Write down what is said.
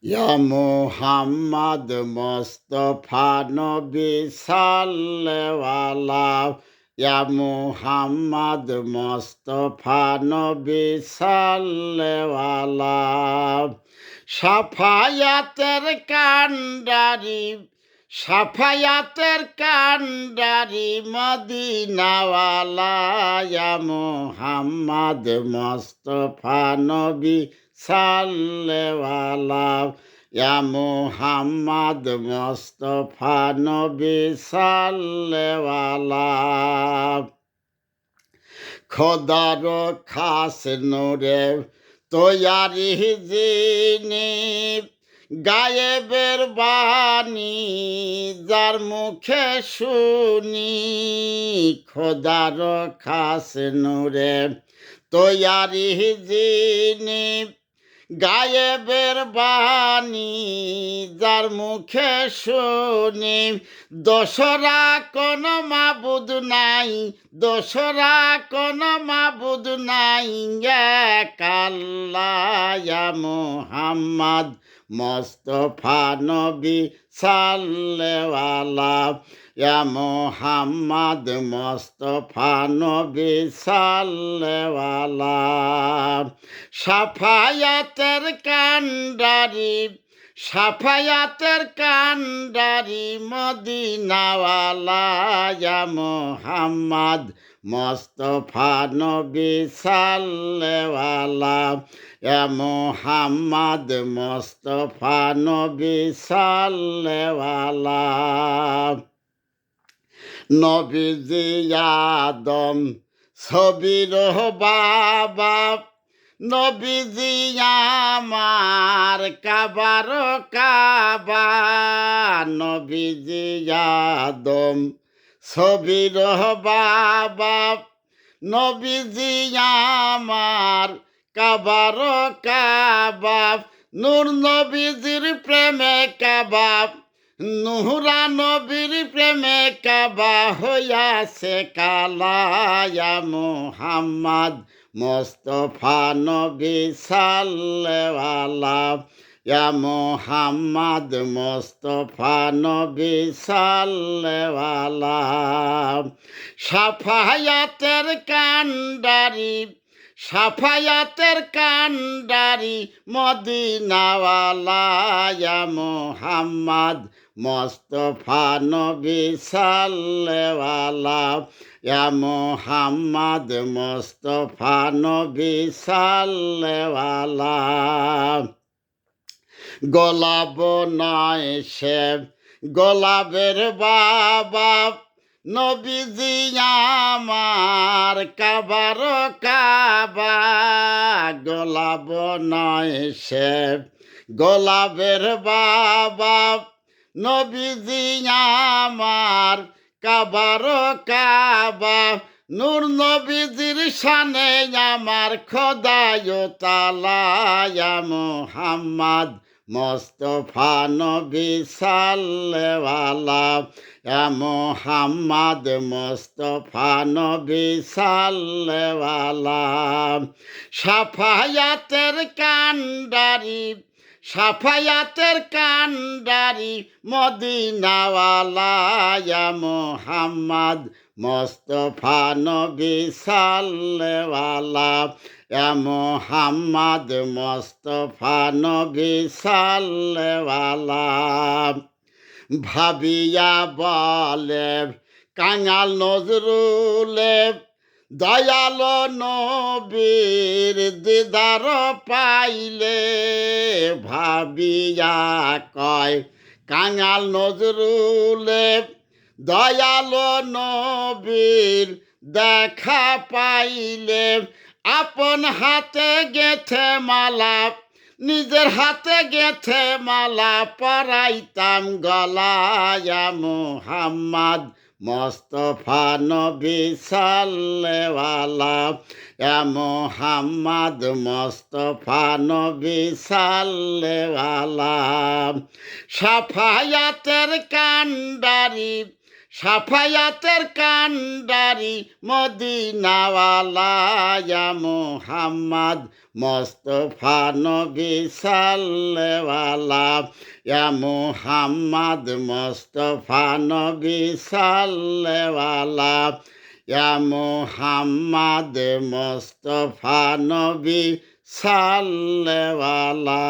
ইয়া মুহাম্মদ মুস্তাফা নবী সাল্লাল্লাহু ইয়া মুহাম্মদ মুস্তাফা নবী সাল্লাল্লাহু সাফায়াতের কান্ডারি সাফায়াতের কান্ডারি মদিনাওয়ালা ইয়া মুহাম্মদ মুস্তাফা নবী সাল্লাল্লাহু ইয়া মুহাম্মদ মুস্তাফা নবী সাল্লাল্লাহু খোদার খাস নূরে তৈয়ারি যিনি গায়েবের বাণী যার মুখে শুনি খোদার খাস নূরে তৈয়ারি যিনি গায়েবের বাণী যার মুখে শুনি দোসরা কোন মাবুদ নাই দোসরা কোন মাবুদ নাই এক আল্লাহ ইয়া মুহাম্মদ মুস্তাফা নবী সাল্লাল্লাহু ইয়া মুহাম্মদ মুস্তাফা নবী সাল্লাল্লাহু সাফায়াতের কান্ডারি সাফায়াতের কান্ডারি মদিনাওয়ালা ইয়া মুহাম্মদ মুস্তাফা নবী সাল্লাল্লাহু ইয়া মুহাম্মদ মুস্তাফা নবী সাল্লাল্লাহু নবীজি আদম ছবির বাবা নবীজি আমার কাবার কাবা নবীজি আদম ছবির বাবা নবীজি আমার কাবার কাবা নূর নবীজির প্রেমে কাবা নুহরা নবীর প্রেমে কাবা হইয়াছে কালা ইয়া মুহাম্মদ মুস্তাফা নবী সাল্লাল্লাহু ইয়া মুহাম্মদ মুস্তাফা নবী সাল্লাল্লাহু সাফায়াতের কান্ডারি সাফায়াতের কান্ডারি মদিনাওয়ালা ইয়া মুহাম্মদ মুস্তাফা নবী সাল্লাল্লাহু ইয়া মুহাম্মদ মুস্তাফা নবী সাল্লাল্লাহু গোলাপ নয় সে গোলাপের বাবা নবীজি আমার কাবার কাবা গোলাপ নয় সে গোলাপের বাবা নবীজি আমার কাবার কাবা নূর নবীজির শানে আমার খোদায় তাআলা ইয়া মুহাম্মদ মুস্তাফা নবী সাল্লাল্লাহু ইয়া মুহাম্মদ মুস্তাফা নবী সাল্লাল্লাহু সাফায়াতের কান্ডারি সাফায়াতের কান্ডারি মদিনাওয়ালা ইয়া মুহাম্মদ মুস্তাফা নবী সাল্লাল্লাহু ইয়া মুহাম্মদ মুস্তাফা নবী সাল্লাল্লাহু ভাবিয়া বলে কাঙাল নজরুলে দয়াল নবীর দিদার পাইলে ভাবিয়া কয় কাঙাল নজরুলে দয়াল নবীর দেখা পাইলে আপন হাতে গেথে মালা নিজের হাতে গেথে মালা পরাইতাম গলায় ইয়া মুহাম্মদ মুস্তাফা নবী সাল্লাল্লাহু ইয়া মুহাম্মদ মুস্তাফা নবী সাল্লাল্লাহু সাফায়াতের কান্ডারি সাফায়াতের কান্ডারি মদিনাওয়ালা ইয়া মুহাম্মদ মোস্তফা নবী সাল্লেওয়ালা ইয়া মুহাম্মদ মোস্তফা নবী সাল্লেওয়ালা ইয়া মুহাম্মদ মোস্তফা নবী সাল্লেওয়ালা